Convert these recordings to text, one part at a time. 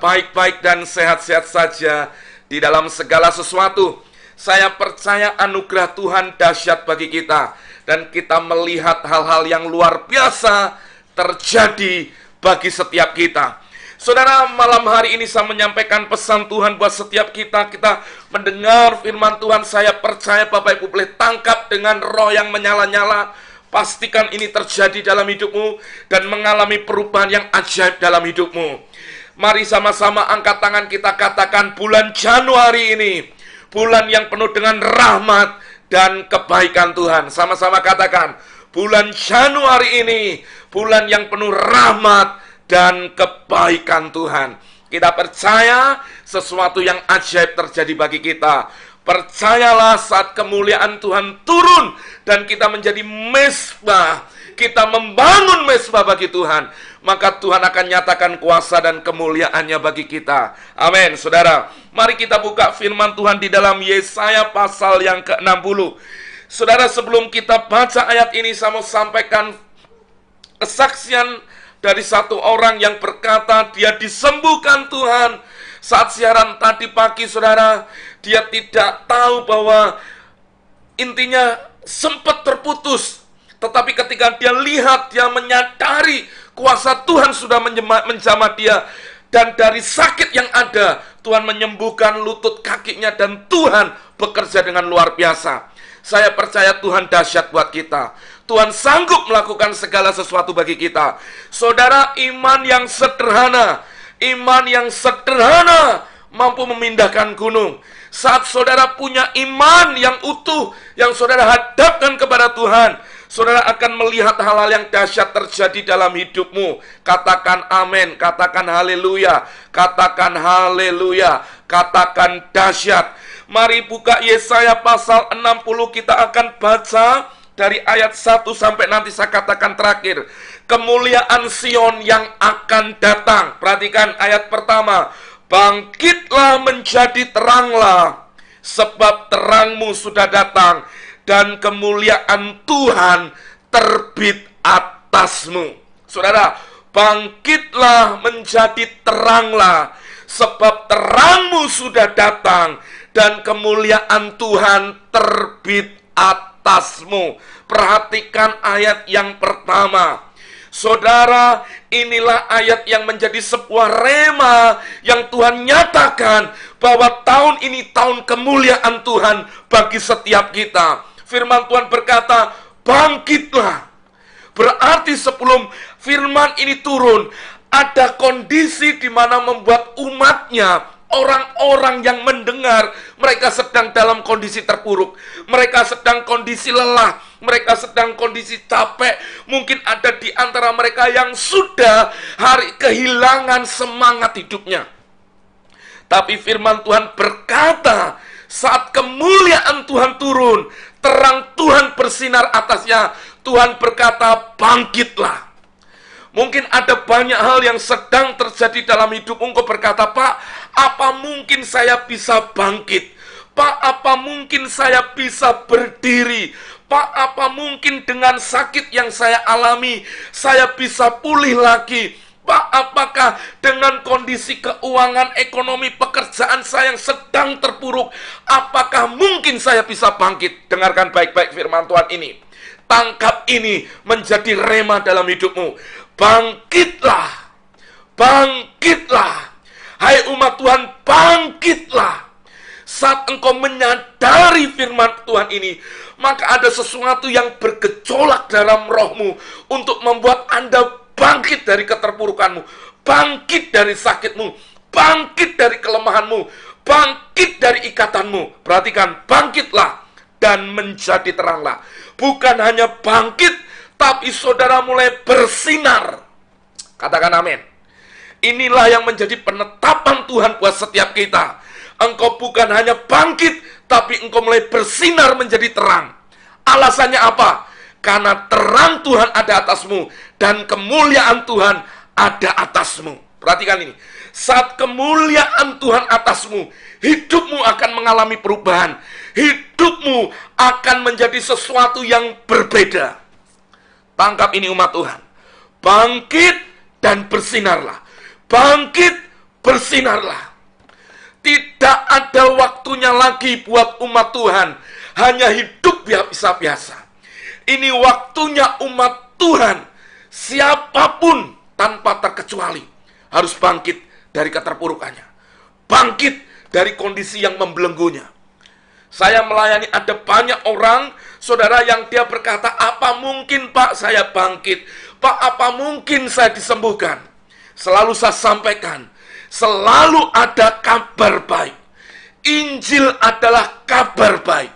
baik-baik dan sehat-sehat saja di dalam segala sesuatu. Saya percaya anugerah Tuhan dahsyat bagi kita, dan kita melihat hal-hal yang luar biasa terjadi bagi setiap kita. Saudara, malam hari ini saya menyampaikan pesan Tuhan buat setiap kita. Kita mendengar firman Tuhan. Saya percaya Bapak Ibu boleh tangkap dengan roh yang menyala-nyala. Pastikan ini terjadi dalam hidupmu dan mengalami perubahan yang ajaib dalam hidupmu. Mari sama-sama angkat tangan, kita katakan bulan Januari ini bulan yang penuh dengan rahmat dan kebaikan Tuhan. Sama-sama katakan, bulan Januari ini bulan yang penuh rahmat dan kebaikan Tuhan. Kita percaya sesuatu yang ajaib terjadi bagi kita. Percayalah saat kemuliaan Tuhan turun dan kita menjadi mezbah, kita membangun mezbah bagi Tuhan, maka Tuhan akan nyatakan kuasa dan kemuliaannya bagi kita. Amin. Saudara, mari kita buka firman Tuhan di dalam Yesaya pasal yang ke-60. Saudara, sebelum kita baca ayat ini, saya mau sampaikan kesaksian dari satu orang yang berkata dia disembuhkan Tuhan. Saat siaran tadi pagi, saudara, dia tidak tahu bahwa intinya sempat terputus. Tetapi ketika dia lihat, dia menyadari kuasa Tuhan sudah menjamah dia. Dan dari sakit yang ada, Tuhan menyembuhkan lutut kakinya dan Tuhan bekerja dengan luar biasa. Saya percaya Tuhan dahsyat buat kita. Tuhan sanggup melakukan segala sesuatu bagi kita. Saudara, iman yang sederhana mampu memindahkan gunung. Saat saudara punya iman yang utuh, yang saudara hadapkan kepada Tuhan, saudara akan melihat hal-hal yang dahsyat terjadi dalam hidupmu. Katakan amin, katakan haleluya, katakan haleluya, katakan dahsyat. Mari buka Yesaya pasal 60, kita akan baca dari ayat 1 sampai nanti saya katakan terakhir. Kemuliaan Sion yang akan datang. Perhatikan ayat pertama. Bangkitlah menjadi teranglah, sebab terangmu sudah datang, dan kemuliaan Tuhan terbit atasmu. Saudara, bangkitlah menjadi teranglah, sebab terangmu sudah datang, dan kemuliaan Tuhan terbit atasmu. Perhatikan ayat yang pertama. Saudara, inilah ayat yang menjadi sebuah rema yang Tuhan nyatakan bahwa tahun ini tahun kemuliaan Tuhan bagi setiap kita. Firman Tuhan berkata, bangkitlah. Berarti sebelum firman ini turun, ada kondisi di mana membuat umatnya, orang-orang yang mendengar, mereka sedang dalam kondisi terpuruk. Mereka sedang kondisi lelah. Mereka sedang kondisi capek. Mungkin ada di antara mereka yang sudah kehilangan semangat hidupnya. Tapi firman Tuhan berkata, saat kemuliaan Tuhan turun, terang Tuhan bersinar atasnya, Tuhan berkata, bangkitlah. Mungkin ada banyak hal yang sedang terjadi dalam hidupmu. Engkau berkata, Pak, apa mungkin saya bisa bangkit? Pak, apa mungkin saya bisa berdiri? Pak, apa mungkin dengan sakit yang saya alami, saya bisa pulih lagi? Pak, apakah dengan kondisi keuangan, ekonomi, pekerjaan saya yang sedang terpuruk, apakah mungkin saya bisa bangkit? Dengarkan baik-baik firman Tuhan ini. Tangkap ini menjadi rema dalam hidupmu. Bangkitlah, bangkitlah. Hai umat Tuhan, bangkitlah. Saat engkau menyadari firman Tuhan ini, maka ada sesuatu yang bergejolak dalam rohmu untuk membuat Anda bangkit dari keterpurukanmu, bangkit dari sakitmu, bangkit dari kelemahanmu, bangkit dari ikatanmu. Perhatikan, bangkitlah dan menjadi teranglah. Bukan hanya bangkit, tapi saudara mulai bersinar. Katakan amin. Inilah yang menjadi penetapan Tuhan buat setiap kita. Engkau bukan hanya bangkit, tapi engkau mulai bersinar menjadi terang. Alasannya apa? Karena terang Tuhan ada atasmu, dan kemuliaan Tuhan ada atasmu. Perhatikan ini. Saat kemuliaan Tuhan atasmu, hidupmu akan mengalami perubahan. Hidupmu akan menjadi sesuatu yang berbeda. Tangkap ini umat Tuhan. Bangkit dan bersinarlah. Bangkit, bersinarlah. Tidak ada waktunya lagi buat umat Tuhan hanya hidup biasa-biasa. Ini waktunya umat Tuhan, siapapun tanpa terkecuali, harus bangkit dari keterpurukannya. Bangkit dari kondisi yang membelenggunya. Saya melayani ada banyak orang, saudara, yang dia berkata, apa mungkin Pak saya bangkit? Pak, apa mungkin saya disembuhkan? Selalu saya sampaikan, selalu ada kabar baik. Injil adalah kabar baik.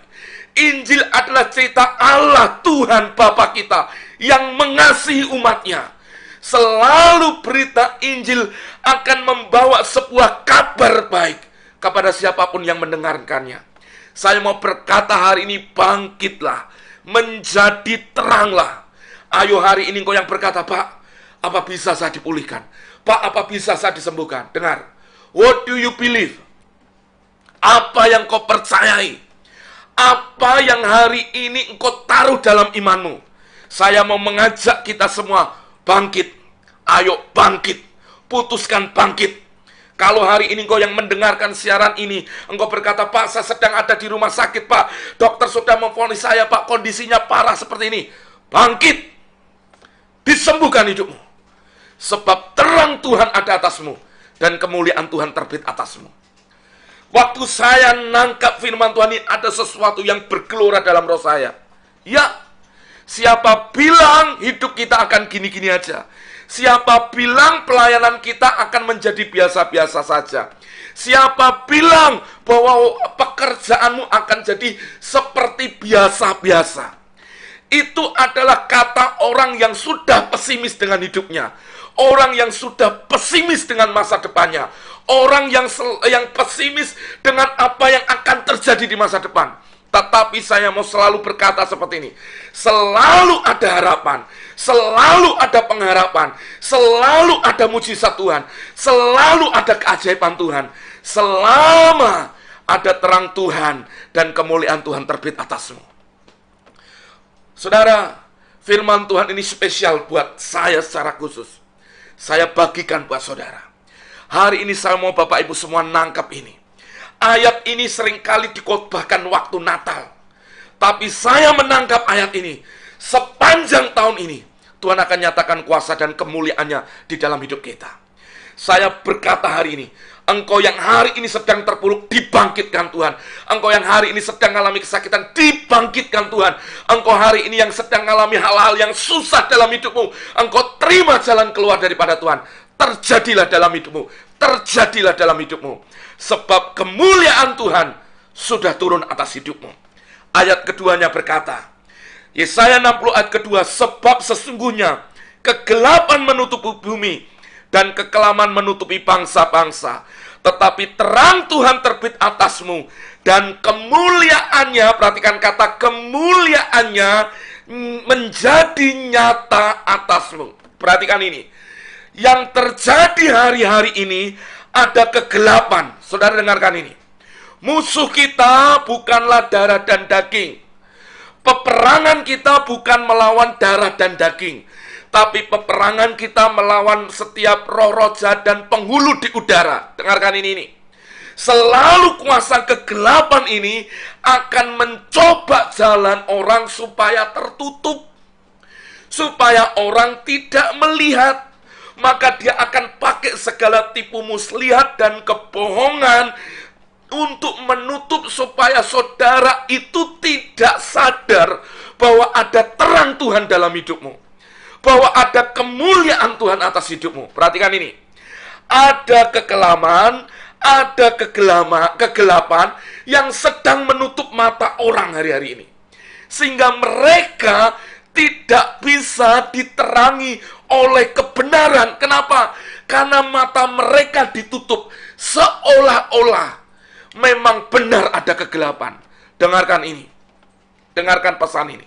Injil adalah cerita Allah, Tuhan Bapa kita, yang mengasihi umatnya. Selalu berita Injil akan membawa sebuah kabar baik kepada siapapun yang mendengarkannya. Saya mau berkata hari ini, bangkitlah, menjadi teranglah. Ayo hari ini kau yang berkata, Pak, apa bisa saya dipulihkan? Pak, apa bisa saya disembuhkan? Dengar, what do you believe? Apa yang kau percayai? Apa yang hari ini engkau taruh dalam imanmu? Saya mau mengajak kita semua bangkit. Ayo bangkit, putuskan bangkit. Kalau hari ini engkau yang mendengarkan siaran ini, engkau berkata, Pak, saya sedang ada di rumah sakit, Pak. Dokter sudah memvonis saya, Pak, kondisinya parah seperti ini. Bangkit. Disembuhkan hidupmu. Sebab terang Tuhan ada atasmu. Dan kemuliaan Tuhan terbit atasmu. Waktu saya nangkap firman Tuhan ini, ada sesuatu yang bergelora dalam roh saya. Ya, siapa bilang hidup kita akan gini-gini aja? Siapa bilang pelayanan kita akan menjadi biasa-biasa saja? Siapa bilang bahwa pekerjaanmu akan jadi seperti biasa-biasa? Itu adalah kata orang yang sudah pesimis dengan hidupnya. Orang yang sudah pesimis dengan masa depannya. Orang yang pesimis dengan apa yang akan terjadi di masa depan. Tetapi saya mau selalu berkata seperti ini. Selalu ada harapan. Selalu ada pengharapan. Selalu ada mujizat Tuhan. Selalu ada keajaiban Tuhan. Selama ada terang Tuhan dan kemuliaan Tuhan terbit atasmu. Saudara, firman Tuhan ini spesial buat saya secara khusus. Saya bagikan buat saudara. Hari ini saya mau Bapak Ibu semua nangkap ini. Ayat ini seringkali dikhotbahkan waktu Natal. Tapi saya menangkap ayat ini. Sepanjang tahun ini, Tuhan akan nyatakan kuasa dan kemuliaannya di dalam hidup kita. Saya berkata hari ini, engkau yang hari ini sedang terpuruk, dibangkitkan Tuhan. Engkau yang hari ini sedang mengalami kesakitan, dibangkitkan Tuhan. Engkau hari ini yang sedang mengalami hal-hal yang susah dalam hidupmu, engkau terima jalan keluar daripada Tuhan. Terjadilah dalam hidupmu. Terjadilah dalam hidupmu. Sebab kemuliaan Tuhan sudah turun atas hidupmu. Ayat keduanya berkata, Yesaya 60 ayat kedua, sebab sesungguhnya kegelapan menutupi bumi dan kekelaman menutupi bangsa-bangsa. Tetapi terang Tuhan terbit atasmu dan kemuliaannya, perhatikan kata kemuliaannya, menjadi nyata atasmu. Perhatikan ini. Yang terjadi hari-hari ini ada kegelapan. Saudara dengarkan ini. Musuh kita bukanlah darah dan daging. Peperangan kita bukan melawan darah dan daging. Tapi peperangan kita melawan setiap roh-roh jahat dan penghulu di udara. Dengarkan ini. Selalu kuasa kegelapan ini akan mencoba jalan orang supaya tertutup. Supaya orang tidak melihat. Maka dia akan pakai segala tipu muslihat dan kebohongan untuk menutup supaya saudara itu tidak sadar bahwa ada terang Tuhan dalam hidupmu. Bahwa ada kemuliaan Tuhan atas hidupmu. Perhatikan ini. Ada kekelaman, ada kegelapan yang sedang menutup mata orang hari-hari ini. Sehingga mereka tidak bisa diterangi oleh kebenaran. Kenapa? Karena mata mereka ditutup. Seolah-olah memang benar ada kegelapan. Dengarkan ini. Dengarkan pesan ini.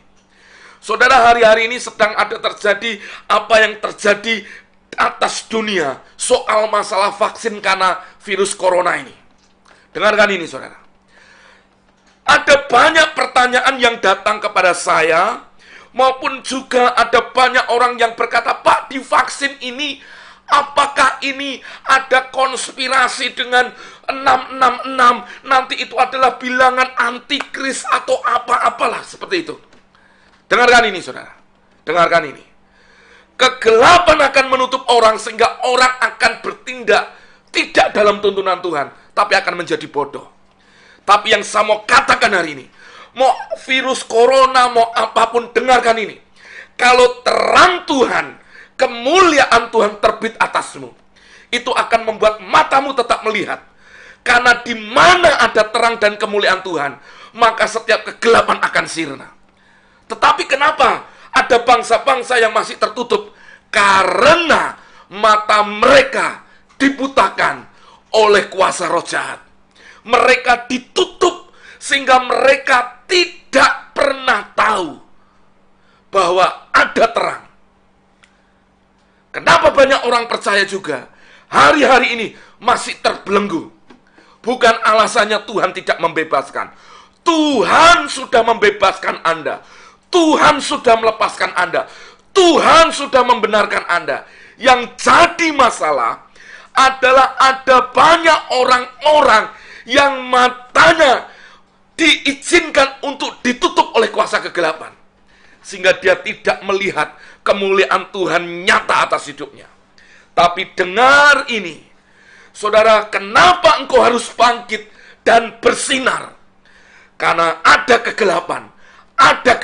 Saudara, hari-hari ini sedang ada terjadi apa yang terjadi atas dunia soal masalah vaksin karena virus corona ini. Dengarkan ini, saudara. Ada banyak pertanyaan yang datang kepada saya, maupun juga ada banyak orang yang berkata, Pak, di vaksin ini Apakah ini ada konspirasi dengan 666? Nanti itu adalah bilangan antikris atau apa-apalah seperti itu. Dengarkan ini, saudara. Dengarkan ini. Kegelapan akan menutup orang sehingga orang akan bertindak tidak dalam tuntunan Tuhan, tapi akan menjadi bodoh. Tapi yang saya mau katakan hari ini, mau virus corona, mau apapun, dengarkan ini. Kalau terang Tuhan, kemuliaan Tuhan terbit atasmu, itu akan membuat matamu tetap melihat. Karena di mana ada terang dan kemuliaan Tuhan, maka setiap kegelapan akan sirna. Tetapi kenapa ada bangsa-bangsa yang masih tertutup? Karena mata mereka dibutakan oleh kuasa roh jahat. Mereka ditutup sehingga mereka tidak pernah tahu bahwa ada terang. Kenapa banyak orang percaya juga hari-hari ini masih terbelenggu? Bukan alasannya Tuhan tidak membebaskan. Tuhan sudah membebaskan Anda. Tuhan sudah melepaskan Anda. Tuhan sudah membenarkan Anda. Yang jadi masalah adalah ada banyak orang-orang yang matanya diizinkan untuk ditutup oleh kuasa kegelapan, sehingga dia tidak melihat kemuliaan Tuhan nyata atas hidupnya. Tapi dengar ini, saudara, kenapa engkau harus bangkit dan bersinar? Karena ada kegelapan, ada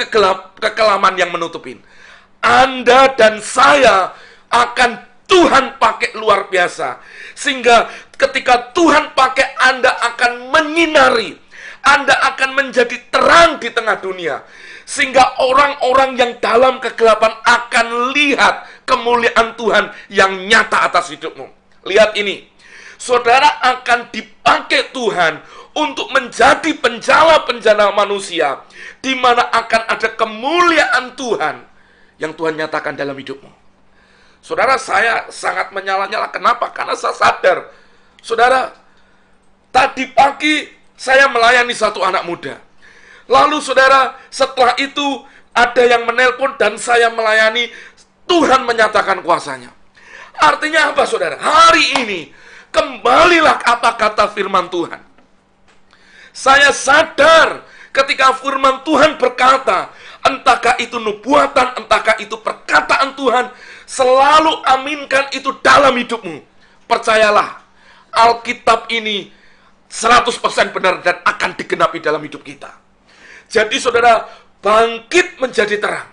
kekelaman yang menutupin. Anda dan saya akan Tuhan pakai luar biasa. Sehingga ketika Tuhan pakai, Anda akan menyinari. Anda akan menjadi terang di tengah dunia. Sehingga orang-orang yang dalam kegelapan akan lihat kemuliaan Tuhan yang nyata atas hidupmu. Lihat ini. Saudara akan dipakai Tuhan untuk menjadi penjala-penjala manusia, di mana akan ada kemuliaan Tuhan yang Tuhan nyatakan dalam hidupmu. Saudara, saya sangat menyala-nyala. Kenapa? Karena saya sadar. Saudara, tadi pagi saya melayani satu anak muda. Lalu saudara, setelah itu ada yang menelpon dan saya melayani. Tuhan menyatakan kuasanya. Artinya apa, saudara? Hari ini kembalilah apa kata firman Tuhan. Saya sadar ketika firman Tuhan berkata, entahkah itu nubuatan, entahkah itu perkataan Tuhan, selalu aminkan itu dalam hidupmu. Percayalah, Alkitab ini 100% benar dan akan digenapi dalam hidup kita. Jadi saudara, bangkit menjadi terang.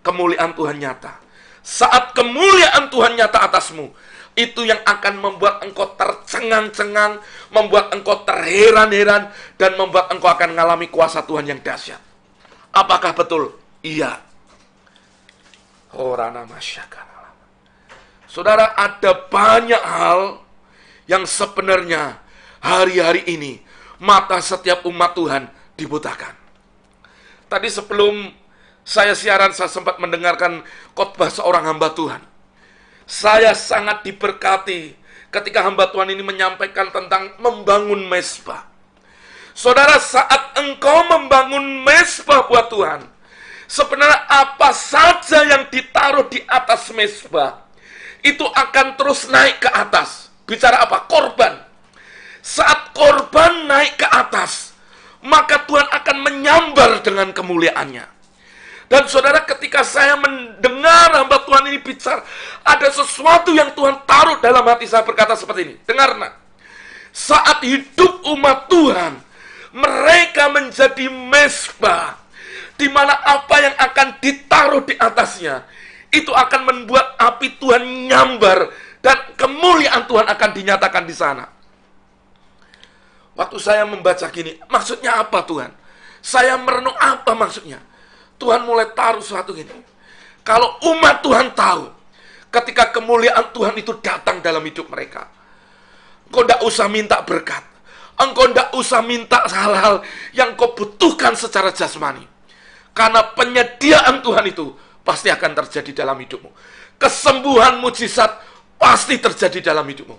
Kemuliaan Tuhan nyata. Saat kemuliaan Tuhan nyata atasmu, itu yang akan membuat engkau tercengang-cengang, membuat engkau terheran-heran, dan membuat engkau akan mengalami kuasa Tuhan yang dahsyat. Apakah betul? Iya. Saudara, ada banyak hal yang sebenarnya hari-hari ini mata setiap umat Tuhan dibutakan. Tadi sebelum saya siaran, saya sempat mendengarkan khotbah seorang hamba Tuhan. Saya sangat diberkati ketika hamba Tuhan ini menyampaikan tentang membangun mezbah. Saudara, saat engkau membangun mezbah buat Tuhan, sebenarnya apa saja yang ditaruh di atas mezbah, itu akan terus naik ke atas. Bicara apa? Korban. Saat korban naik ke atas, maka Tuhan akan menyambar dengan kemuliaannya. Dan saudara, ketika saya mendengar hamba Tuhan ini bicara, ada sesuatu yang Tuhan taruh dalam hati saya berkata seperti ini. Dengar, nak. Saat hidup umat Tuhan, mereka menjadi mezbah, di mana apa yang akan ditaruh di atasnya, itu akan membuat api Tuhan nyambar, dan kemuliaan Tuhan akan dinyatakan di sana. Waktu saya membaca gini, maksudnya apa Tuhan? Saya merenung apa maksudnya? Tuhan mulai taruh sesuatu gini. Kalau umat Tuhan tahu, ketika kemuliaan Tuhan itu datang dalam hidup mereka, engkau tidak usah minta berkat. Engkau tidak usah minta hal-hal yang kau butuhkan secara jasmani. Karena penyediaan Tuhan itu pasti akan terjadi dalam hidupmu. Kesembuhan mujizat pasti terjadi dalam hidupmu.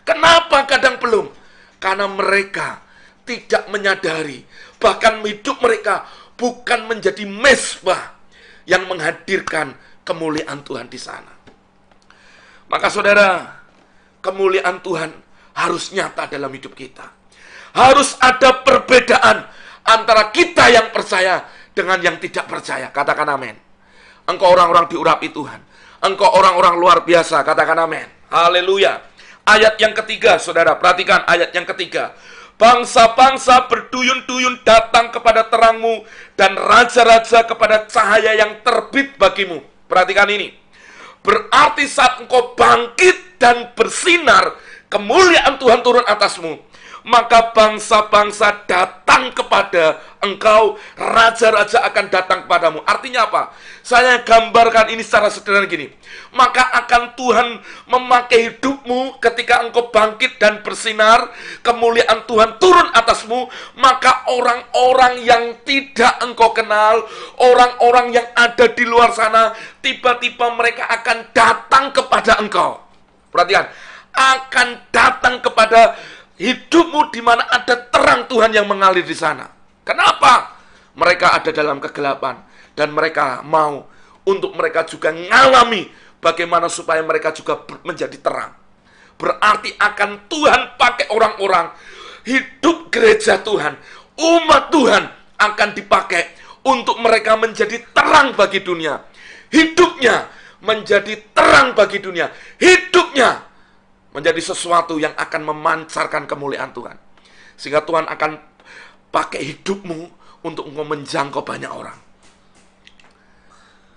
Kenapa kadang belum? Karena mereka tidak menyadari, bahkan hidup mereka bukan menjadi mezbah yang menghadirkan kemuliaan Tuhan di sana. Maka saudara, kemuliaan Tuhan harus nyata dalam hidup kita. Harus ada perbedaan antara kita yang percaya dengan yang tidak percaya. Katakan amin. Engkau orang-orang diurapi Tuhan. Engkau orang-orang luar biasa. Katakan amin. Haleluya. Ayat yang ketiga, saudara, perhatikan ayat yang ketiga. Bangsa-bangsa berduyun-duyun datang kepada terangmu, dan raja-raja kepada cahaya yang terbit bagimu. Perhatikan ini. Berarti saat engkau bangkit dan bersinar, kemuliaan Tuhan turun atasmu, maka bangsa-bangsa datang kepada engkau, raja-raja akan datang kepadamu. Artinya apa? Saya gambarkan ini secara sederhana gini. Maka akan Tuhan memakai hidupmu ketika engkau bangkit dan bersinar, kemuliaan Tuhan turun atasmu, maka orang-orang yang tidak engkau kenal, orang-orang yang ada di luar sana, tiba-tiba mereka akan datang kepada engkau. Perhatikan, akan datang kepada hidupmu di mana ada terang Tuhan yang mengalir di sana. Kenapa? Mereka ada dalam kegelapan dan mereka mau untuk mereka juga mengalami bagaimana supaya mereka juga menjadi terang. Berarti akan Tuhan pakai orang-orang, hidup gereja Tuhan, umat Tuhan akan dipakai untuk mereka menjadi terang bagi dunia. Hidupnya menjadi terang bagi dunia. Hidupnya menjadi sesuatu yang akan memancarkan kemuliaan Tuhan. Sehingga Tuhan akan pakai hidupmu untuk engkau menjangkau banyak orang.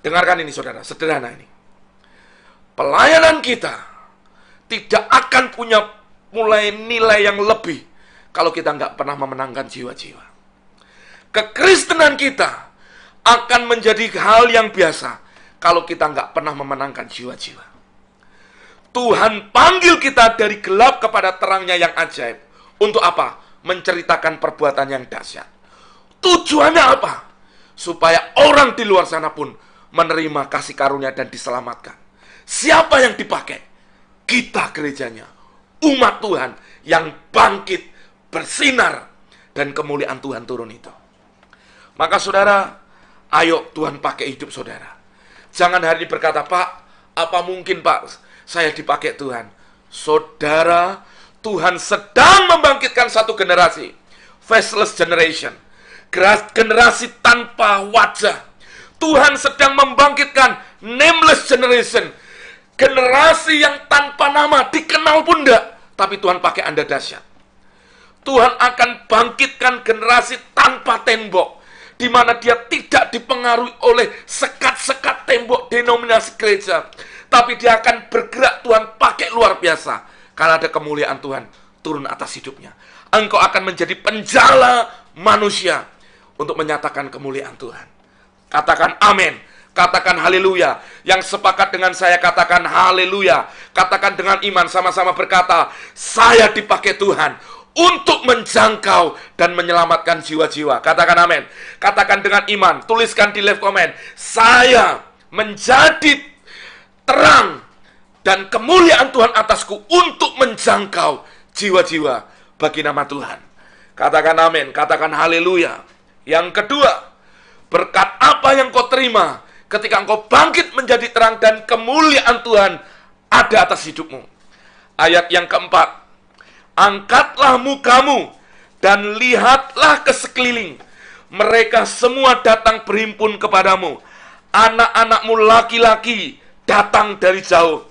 Dengarkan ini saudara, sederhana ini. Pelayanan kita tidak akan punya mulai nilai yang lebih kalau kita nggak pernah memenangkan jiwa-jiwa. Kekristenan kita akan menjadi hal yang biasa kalau kita nggak pernah memenangkan jiwa-jiwa. Tuhan panggil kita dari gelap kepada terangnya yang ajaib. Untuk apa? Menceritakan perbuatan yang dahsyat. Tujuannya apa? Supaya orang di luar sana pun menerima kasih karunia dan diselamatkan. Siapa yang dipakai? Kita gerejanya. Umat Tuhan yang bangkit, bersinar, dan kemuliaan Tuhan turun itu. Maka saudara, ayo Tuhan pakai hidup saudara. Jangan hari ini berkata, Pak, apa mungkin Pak saya dipakai Tuhan? Saudara, Tuhan sedang membangkitkan satu generasi, faceless generation, generasi tanpa wajah. Tuhan sedang membangkitkan nameless generation, generasi yang tanpa nama, dikenal pun enggak, tapi Tuhan pakai Anda dahsyat. Tuhan akan bangkitkan generasi tanpa tembok, di mana dia tidak dipengaruhi oleh sekat-sekat tembok denominasi gereja, tapi dia akan bergerak Tuhan pakai luar biasa, karena ada kemuliaan Tuhan turun atas hidupnya. Engkau akan menjadi penjala manusia untuk menyatakan kemuliaan Tuhan. Katakan amin, katakan haleluya. Yang sepakat dengan saya katakan haleluya. Katakan dengan iman, sama-sama berkata, saya dipakai Tuhan untuk menjangkau dan menyelamatkan jiwa-jiwa. Katakan amin. Katakan dengan iman, tuliskan di live comment, saya menjadi terang dan kemuliaan Tuhan atasku untuk menjangkau jiwa-jiwa bagi nama Tuhan. Katakan amin, katakan haleluya. Yang kedua, berkat apa yang kau terima ketika engkau bangkit menjadi terang dan kemuliaan Tuhan ada atas hidupmu. Ayat yang keempat, angkatlah mukamu dan lihatlah ke sekeliling. Mereka semua datang berhimpun kepadamu. Anak-anakmu laki-laki datang dari jauh,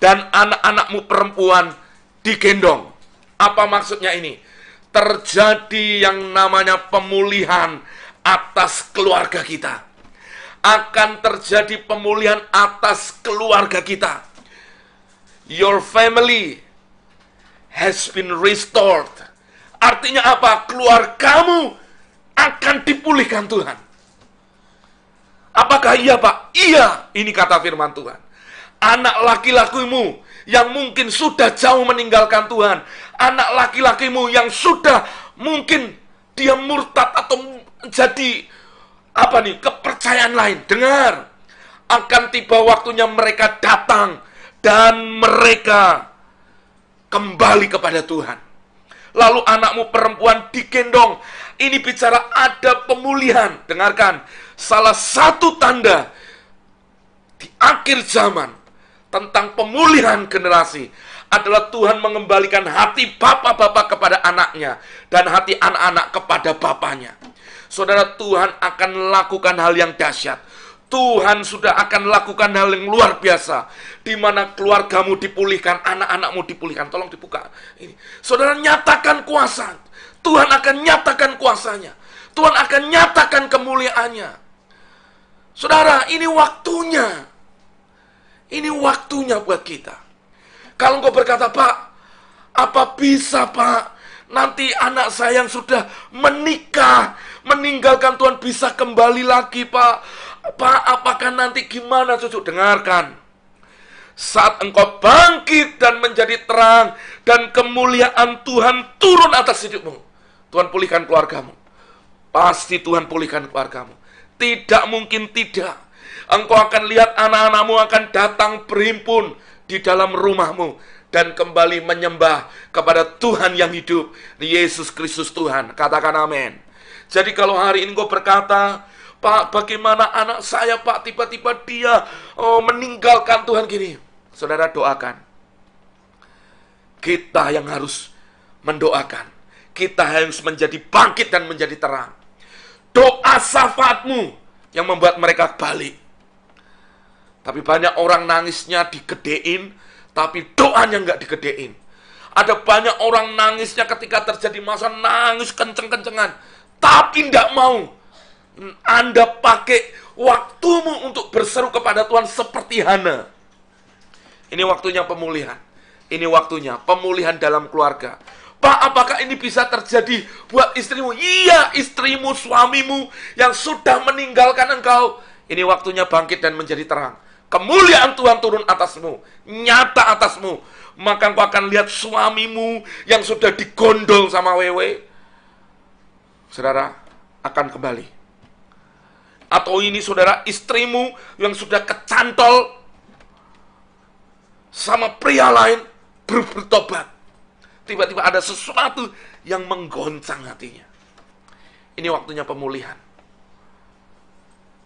dan anak-anakmu perempuan digendong. Apa maksudnya ini? Terjadi yang namanya pemulihan atas keluarga kita. Akan terjadi pemulihan atas keluarga kita. Your family has been restored. Artinya apa? Keluargamu akan dipulihkan Tuhan. Apakah iya Pak? Iya, ini kata firman Tuhan. Anak laki-lakimu yang mungkin sudah jauh meninggalkan Tuhan, anak laki-lakimu yang sudah mungkin dia murtad atau jadi kepercayaan lain, dengar, akan tiba waktunya mereka datang dan mereka kembali kepada Tuhan. Lalu anakmu perempuan digendong. Ini bicara ada pemulihan. Dengarkan, salah satu tanda di akhir zaman tentang pemulihan generasi adalah Tuhan mengembalikan hati bapak-bapak kepada anaknya dan hati anak-anak kepada bapaknya. Saudara, Tuhan akan lakukan hal yang dahsyat. Tuhan sudah akan lakukan hal yang luar biasa, di mana keluargamu dipulihkan, anak-anakmu dipulihkan. Tolong dibuka ini. Saudara, nyatakan kuasa. Tuhan akan nyatakan kuasanya. Tuhan akan nyatakan kemuliaannya. Saudara, ini waktunya. Ini waktunya buat kita. Kalau engkau berkata, Pak, apa bisa, Pak? Nanti anak saya yang sudah menikah, meninggalkan Tuhan bisa kembali lagi, Pak. Pak, apakah nanti gimana, cucu? Dengarkan. Saat engkau bangkit dan menjadi terang, dan kemuliaan Tuhan turun atas hidupmu, Tuhan pulihkan keluargamu. Pasti Tuhan pulihkan keluargamu. Tidak mungkin tidak. Engkau akan lihat anak-anakmu akan datang berhimpun di dalam rumahmu dan kembali menyembah kepada Tuhan yang hidup, Yesus Kristus Tuhan. Katakan amin. Jadi kalau hari ini engkau berkata, Pak, bagaimana anak saya, Pak, tiba-tiba dia meninggalkan Tuhan gini. Saudara, doakan. Kita yang harus mendoakan. Kita harus menjadi bangkit dan menjadi terang. Doa syafaatmu yang membuat mereka balik. Tapi banyak orang nangisnya digedein, tapi doanya nggak digedein. Ada banyak orang nangisnya ketika terjadi masalah, nangis kenceng-kencengan, tapi nggak mau. Anda pakai waktumu untuk berseru kepada Tuhan seperti Hana. Ini waktunya pemulihan. Ini waktunya pemulihan dalam keluarga. Pak, apakah ini bisa terjadi buat istrimu? Iya, istrimu, suamimu yang sudah meninggalkan engkau. Ini waktunya bangkit dan menjadi terang. Kemuliaan Tuhan turun atasmu, nyata atasmu. Maka engkau akan lihat suamimu yang sudah digondol sama wewe, saudara, akan kembali. Atau ini saudara, istrimu yang sudah kecantol sama pria lain bertobat. Tiba-tiba ada sesuatu yang menggoncang hatinya. Ini waktunya pemulihan.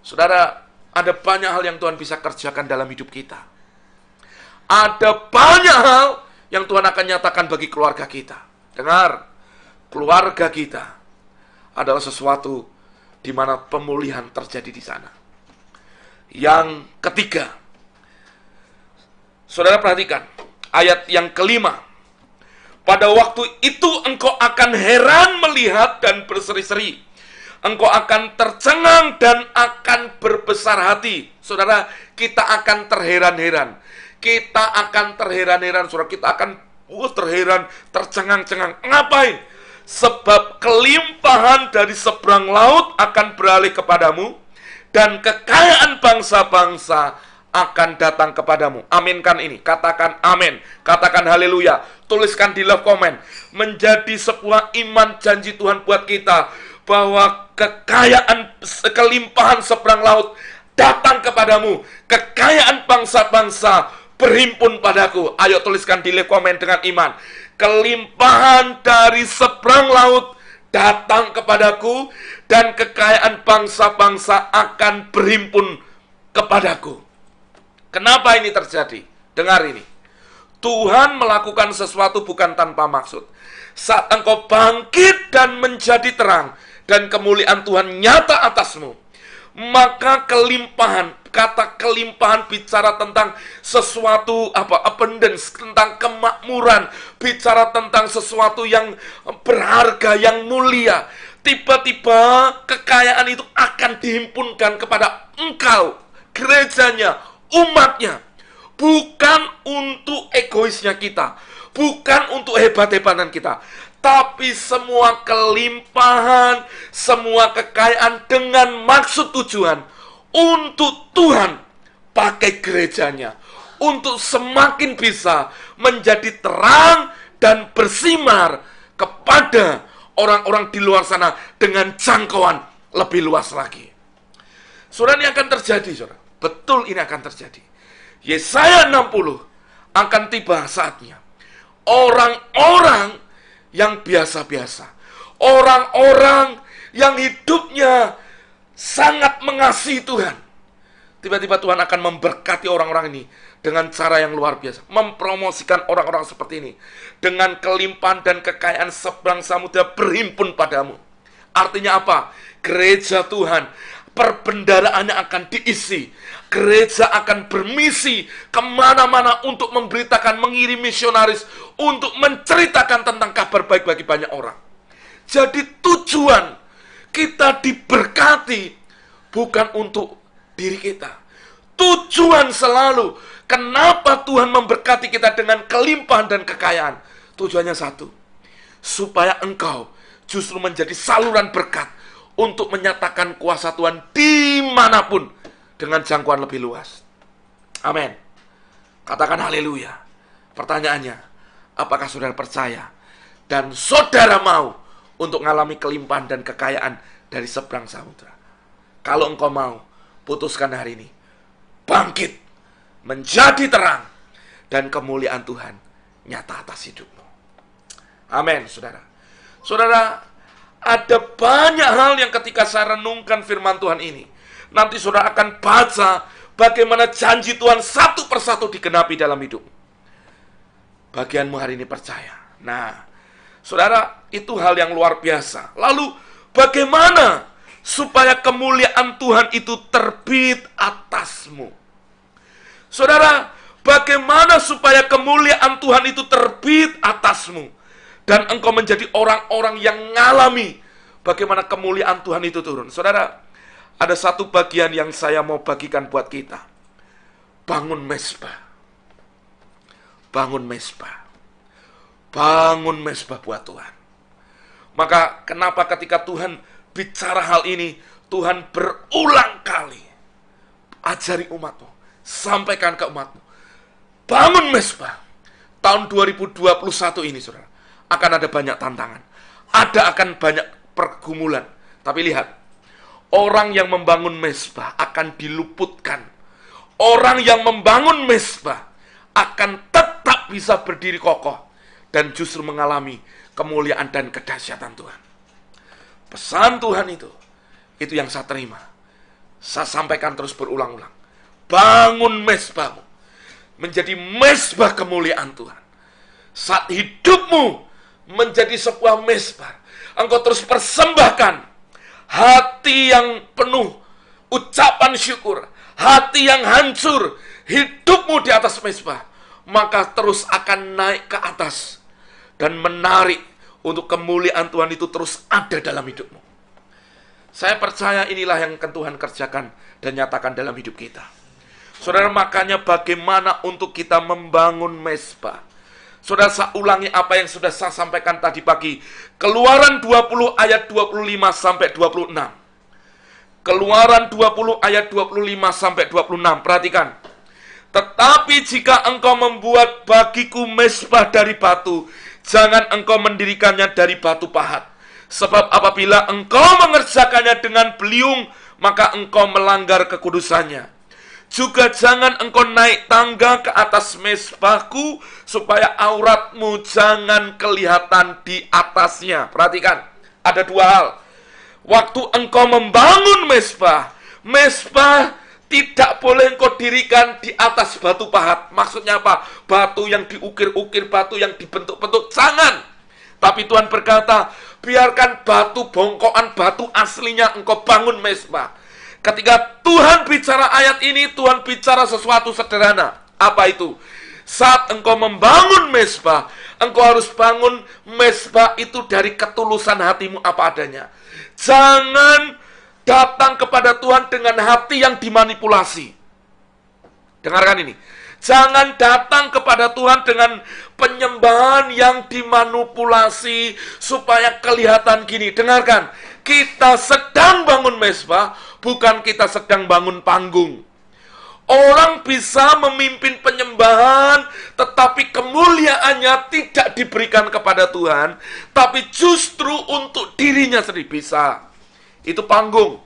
Saudara, ada banyak hal yang Tuhan bisa kerjakan dalam hidup kita. Ada banyak hal yang Tuhan akan nyatakan bagi keluarga kita. Dengar, keluarga kita adalah sesuatu di mana pemulihan terjadi di sana. Yang ketiga, saudara perhatikan ayat yang kelima. Pada waktu itu engkau akan heran melihat dan berseri-seri. Engkau akan tercengang dan akan berbesar hati. Saudara, kita akan terheran-heran. Kita akan terheran-heran, saudara. Kita akan terheran, tercengang-cengang. Ngapain? Sebab kelimpahan dari seberang laut akan beralih kepadamu, dan kekayaan bangsa-bangsa akan datang kepadamu. Aminkan ini. Katakan amin. Katakan haleluya. Tuliskan di love comment. Menjadi sebuah iman janji Tuhan buat kita, bahwa kekayaan, kelimpahan seberang laut datang kepadamu. Kekayaan bangsa-bangsa berhimpun padaku. Ayo tuliskan di love comment dengan iman. Kelimpahan dari seberang laut datang kepadaku, dan kekayaan bangsa-bangsa akan berhimpun kepadaku. Kenapa ini terjadi? Dengar ini. Tuhan melakukan sesuatu bukan tanpa maksud. Saat engkau bangkit dan menjadi terang, dan kemuliaan Tuhan nyata atasmu, maka kelimpahan, kata kelimpahan bicara tentang sesuatu abundance, tentang kemakmuran, bicara tentang sesuatu yang berharga, yang mulia. Tiba-tiba kekayaan itu akan dihimpunkan kepada engkau, gerejanya, umatnya. Bukan untuk egoisnya kita, bukan untuk hebat-hebatan kita, tapi semua kelimpahan, semua kekayaan dengan maksud tujuan untuk Tuhan pakai gerejanya, untuk semakin bisa menjadi terang dan bersinar kepada orang-orang di luar sana dengan jangkauan lebih luas lagi. Saudara, ini akan terjadi, saudara. Betul, ini akan terjadi. Yesaya 60 akan tiba saatnya. Orang-orang yang biasa-biasa, orang-orang yang hidupnya sangat mengasihi Tuhan, Tiba-tiba Tuhan akan memberkati orang-orang ini dengan cara yang luar biasa. Mempromosikan orang-orang seperti ini. Dengan kelimpahan dan kekayaan seberang samudera berhimpun padamu. Artinya apa? Gereja Tuhan, perbendaraannya akan diisi. Gereja akan bermisi kemana-mana untuk memberitakan, mengirim misionaris, untuk menceritakan tentang kabar baik bagi banyak orang. Jadi tujuan kita diberkati bukan untuk diri kita. Tujuan selalu, kenapa Tuhan memberkati kita dengan kelimpahan dan kekayaan? Tujuannya satu, supaya engkau justru menjadi saluran berkat untuk menyatakan kuasa Tuhan dimanapun dengan jangkauan lebih luas. Amin. Katakan haleluya. Pertanyaannya, apakah saudara percaya dan saudara mau untuk mengalami kelimpahan dan kekayaan dari seberang samudera? Kalau engkau mau, putuskan hari ini, bangkit, menjadi terang, dan kemuliaan Tuhan nyata atas hidupmu. Amin, saudara. Saudara, ada banyak hal yang ketika saya renungkan firman Tuhan ini, nanti saudara akan baca bagaimana janji Tuhan satu persatu digenapi dalam hidupmu. Bagianmu hari ini percaya. Nah, saudara, itu hal yang luar biasa. Lalu, bagaimana supaya kemuliaan Tuhan itu terbit atasmu? Saudara, bagaimana supaya kemuliaan Tuhan itu terbit atasmu? Dan engkau menjadi orang-orang yang ngalami bagaimana kemuliaan Tuhan itu turun. Saudara, ada satu bagian yang saya mau bagikan buat kita. Bangun mezbah. Bangun mezbah. Bangun mezbah buat Tuhan. Maka kenapa ketika Tuhan bicara hal ini, Tuhan berulang kali ajari umatmu, sampaikan ke umatmu, bangun mezbah. Tahun 2021 ini, saudara, akan ada banyak tantangan, akan banyak pergumulan. Tapi lihat, orang yang membangun mezbah akan diluputkan. Orang yang membangun mezbah akan tetap bisa berdiri kokoh dan justru mengalami kemuliaan dan kedahsyatan Tuhan. Pesan Tuhan itu yang saya terima. Saya sampaikan terus berulang-ulang. Bangun mezbahmu menjadi mezbah kemuliaan Tuhan. Saat hidupmu menjadi sebuah mezbah, engkau terus persembahkan hati yang penuh ucapan syukur, hati yang hancur, hidupmu di atas mezbah, maka terus akan naik ke atas dan menarik untuk kemuliaan Tuhan itu terus ada dalam hidupmu. Saya percaya inilah yang akan Tuhan kerjakan dan nyatakan dalam hidup kita. Saudara, makanya bagaimana untuk kita membangun mezbah. Saudara, saya ulangi apa yang sudah saya sampaikan tadi pagi. Keluaran 20 ayat 25 sampai 26. Keluaran 20 ayat 25 sampai 26. Perhatikan. Tetapi jika engkau membuat bagiku mezbah dari batu, jangan engkau mendirikannya dari batu pahat. Sebab apabila engkau mengerjakannya dengan beliung, maka engkau melanggar kekudusannya. Juga jangan engkau naik tangga ke atas mezbahku, supaya auratmu jangan kelihatan di atasnya. Perhatikan, ada dua hal. Waktu engkau membangun mezbah, mezbah tidak boleh engkau dirikan di atas batu pahat. Maksudnya apa? Batu yang diukir-ukir, batu yang dibentuk-bentuk. Jangan. Tapi Tuhan berkata, biarkan batu bongkokan, batu aslinya engkau bangun mezbah. Ketika Tuhan bicara ayat ini, Tuhan bicara sesuatu sederhana. Apa itu? Saat engkau membangun mezbah, engkau harus bangun mezbah itu dari ketulusan hatimu apa adanya. Jangan datang kepada Tuhan dengan hati yang dimanipulasi. Dengarkan ini. Jangan datang kepada Tuhan dengan penyembahan yang dimanipulasi supaya kelihatan gini. Dengarkan, kita sedang bangun mezbah, bukan kita sedang bangun panggung. Orang bisa memimpin penyembahan, tetapi kemuliaannya tidak diberikan kepada Tuhan, tapi justru untuk dirinya sendiri bisa. Itu panggung.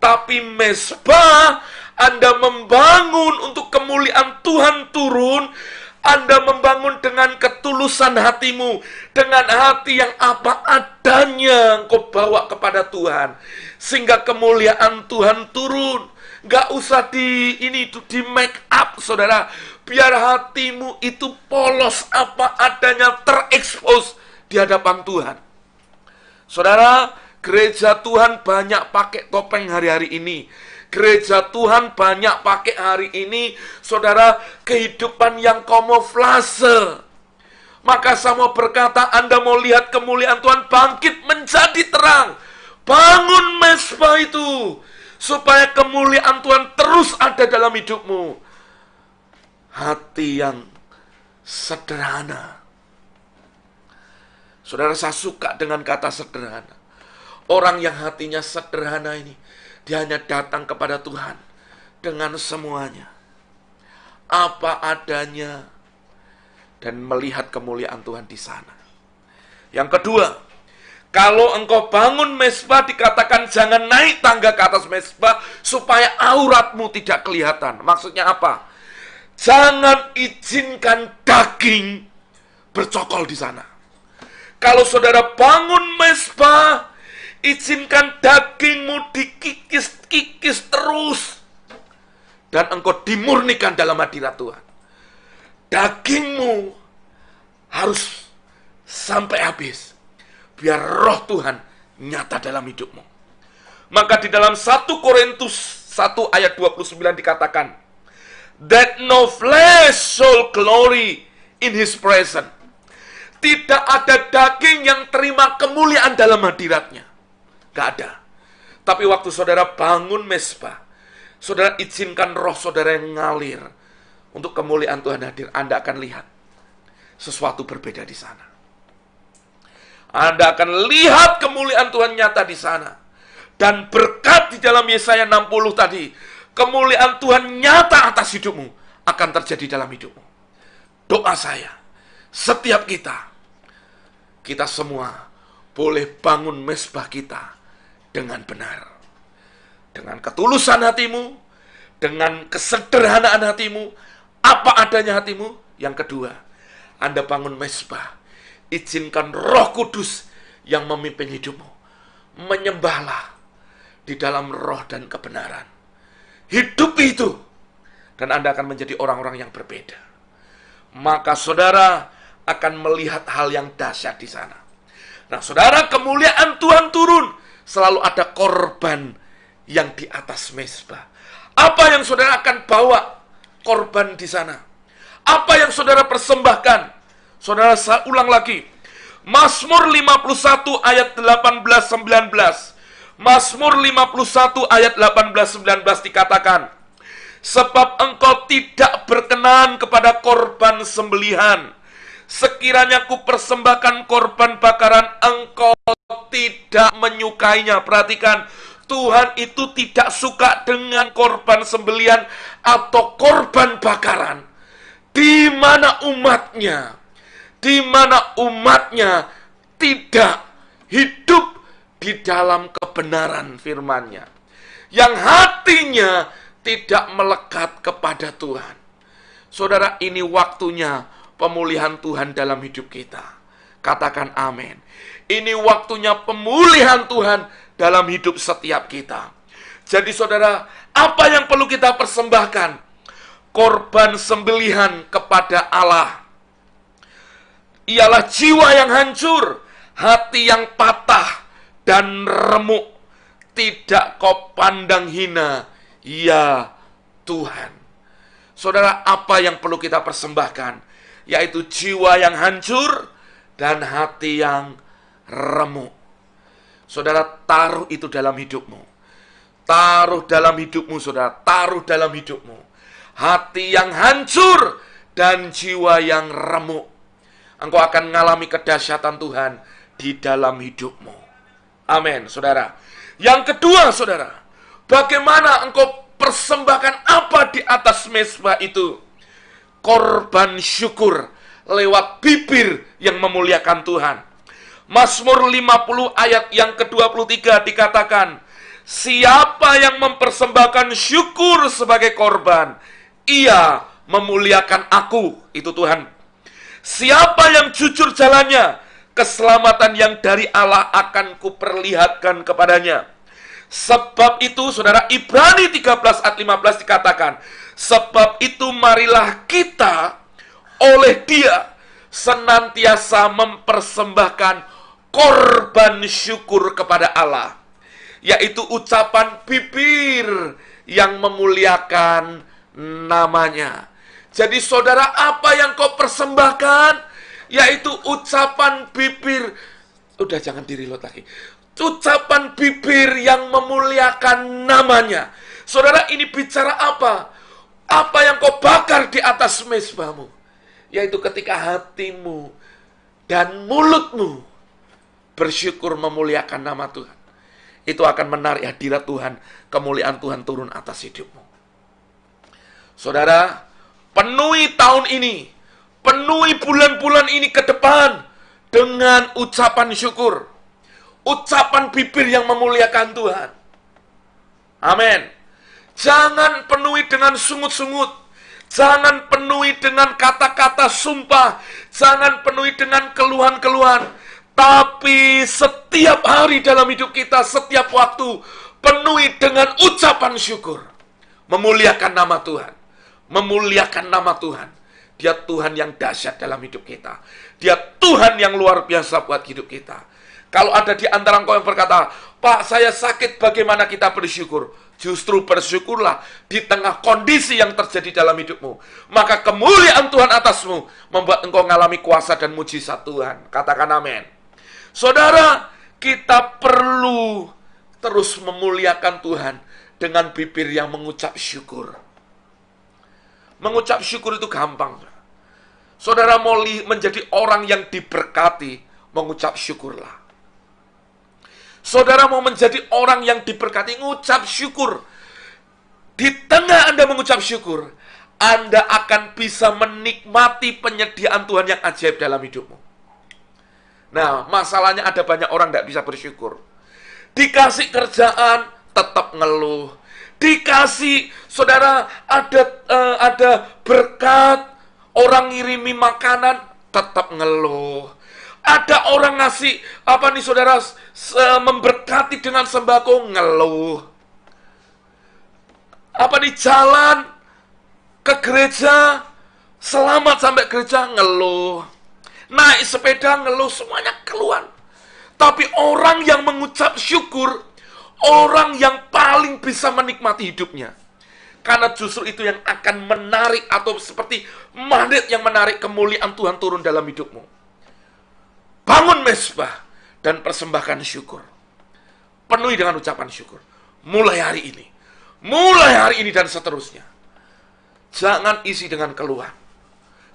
Tapi mezbah, Anda membangun untuk kemuliaan Tuhan turun, Anda membangun dengan ketulusan hatimu, dengan hati yang apa adanya engkau bawa kepada Tuhan, sehingga kemuliaan Tuhan turun. Gak usah di make up, saudara. Biar hatimu itu polos apa adanya, terekspos di hadapan Tuhan. Saudara, gereja Tuhan banyak pakai topeng hari-hari ini. Gereja Tuhan banyak pakai hari ini, saudara, kehidupan yang kamuflase. Maka saya mau berkata, Anda mau lihat kemuliaan Tuhan bangkit menjadi terang. Bangun mezbah itu, supaya kemuliaan Tuhan terus ada dalam hidupmu. Hati yang sederhana. Saudara, saya suka dengan kata sederhana. Orang yang hatinya sederhana ini, dia hanya datang kepada Tuhan dengan semuanya, apa adanya, dan melihat kemuliaan Tuhan di sana. Yang kedua, kalau engkau bangun mezbah, dikatakan jangan naik tangga ke atas mezbah supaya auratmu tidak kelihatan. Maksudnya apa? Jangan izinkan daging bercokol di sana. Kalau saudara bangun mezbah, izinkan dagingmu dikikis-kikis terus, dan engkau dimurnikan dalam hadirat Tuhan. Dagingmu harus sampai habis, biar roh Tuhan nyata dalam hidupmu. Maka di dalam 1 Korintus 1 ayat 29 dikatakan, that no flesh shall glory in his presence. Tidak ada daging yang terima kemuliaan dalam hadiratnya. Gak ada. Tapi waktu saudara bangun mezbah, saudara izinkan roh saudara yang ngalir untuk kemuliaan Tuhan hadir. Anda akan lihat sesuatu berbeda di sana. Anda akan lihat kemuliaan Tuhan nyata di sana. Dan berkat di dalam Yesaya 60 tadi, kemuliaan Tuhan nyata atas hidupmu akan terjadi dalam hidupmu. Doa saya, setiap kita semua boleh bangun mezbah kita dengan benar. Dengan ketulusan hatimu, dengan kesederhanaan hatimu, apa adanya hatimu. Yang kedua, Anda bangun mezbah, izinkan Roh Kudus yang memimpin hidupmu. Menyembahlah di dalam roh dan kebenaran. Hidup itu, dan Anda akan menjadi orang-orang yang berbeda. Maka saudara akan melihat hal yang dahsyat di sana. Nah, saudara, kemuliaan Tuhan turun, selalu ada korban yang di atas mezbah. Apa yang saudara akan bawa korban di sana? Apa yang saudara persembahkan? Saudara, saya ulang lagi. Mazmur 51 ayat 18-19. Mazmur 51 ayat 18-19 dikatakan, sebab engkau tidak berkenan kepada korban sembelihan. Sekiranya ku persembahkan korban bakaran, engkau tidak menyukainya. Perhatikan, Tuhan itu tidak suka dengan korban sembelihan atau korban bakaran. Di mana umatnya tidak hidup di dalam kebenaran firman-Nya, yang hatinya tidak melekat kepada Tuhan. Saudara, ini waktunya pemulihan Tuhan dalam hidup kita. Katakan amin. Ini waktunya pemulihan Tuhan dalam hidup setiap kita. Jadi saudara, apa yang perlu kita persembahkan? Korban sembelihan kepada Allah ialah jiwa yang hancur, hati yang patah dan remuk. Tidak kau pandang hina, ya Tuhan. Saudara, apa yang perlu kita persembahkan? Yaitu jiwa yang hancur dan hati yang remuk. Saudara, taruh itu dalam hidupmu. Taruh dalam hidupmu, saudara. Taruh dalam hidupmu. Hati yang hancur dan jiwa yang remuk. Engkau akan mengalami kedahsyatan Tuhan di dalam hidupmu. Amin, saudara. Yang kedua, saudara, bagaimana engkau persembahkan apa di atas mezbah itu? Korban syukur lewat bibir yang memuliakan Tuhan. Mazmur 50 ayat yang ke-23 dikatakan, siapa yang mempersembahkan syukur sebagai korban, ia memuliakan aku. Itu Tuhan. Siapa yang jujur jalannya, keselamatan yang dari Allah akan kuperlihatkan kepadanya. Sebab itu, saudara, Ibrani 13 ayat 15 dikatakan, sebab itu marilah kita oleh Dia senantiasa mempersembahkan korban syukur kepada Allah, yaitu ucapan bibir yang memuliakan namanya. Jadi saudara, apa yang kau persembahkan? Yaitu ucapan bibir. Udah, jangan di-reload lagi. Ucapan bibir yang memuliakan namanya. Saudara, ini bicara apa? Apa yang kau bakar di atas mezbahmu, yaitu ketika hatimu dan mulutmu bersyukur memuliakan nama Tuhan. Itu akan menarik hadirat Tuhan, kemuliaan Tuhan turun atas hidupmu. Saudara, penuhi tahun ini, penuhi bulan-bulan ini ke depan dengan ucapan syukur. Ucapan bibir yang memuliakan Tuhan. Amin. Jangan penuhi dengan sungut-sungut. Jangan penuhi dengan kata-kata sumpah. Jangan penuhi dengan keluhan-keluhan. Tapi setiap hari dalam hidup kita, setiap waktu, penuhi dengan ucapan syukur. Memuliakan nama Tuhan. Memuliakan nama Tuhan. Dia Tuhan yang dahsyat dalam hidup kita. Dia Tuhan yang luar biasa buat hidup kita. Kalau ada di antara engkau yang berkata, Pak, saya sakit, bagaimana kita bersyukur? Justru bersyukurlah di tengah kondisi yang terjadi dalam hidupmu. Maka kemuliaan Tuhan atasmu membuat engkau mengalami kuasa dan mujizat Tuhan. Katakan amin. Saudara, kita perlu terus memuliakan Tuhan dengan bibir yang mengucap syukur. Mengucap syukur itu gampang. Saudara mau menjadi orang yang diberkati, mengucap syukurlah. Saudara mau menjadi orang yang diberkati, mengucap syukur. Di tengah Anda mengucap syukur, Anda akan bisa menikmati penyediaan Tuhan yang ajaib dalam hidupmu. Nah, masalahnya ada banyak orang tidak bisa bersyukur. Dikasih kerjaan, tetap ngeluh. Dikasih, saudara, ada berkat, orang ngirimi makanan, tetap ngeluh. Ada orang ngasih, saudara, memberkati dengan sembako, ngeluh. Di jalan ke gereja, selamat sampai gereja, ngeluh. Naik sepeda, ngeluh, semuanya keluhan. Tapi orang yang mengucap syukur, orang yang paling bisa menikmati hidupnya. Karena justru itu yang akan menarik, atau seperti magnet yang menarik kemuliaan Tuhan turun dalam hidupmu. Bangun mezbah dan persembahkan syukur. Penuhi dengan ucapan syukur. Mulai hari ini. Mulai hari ini dan seterusnya. Jangan isi dengan keluhan.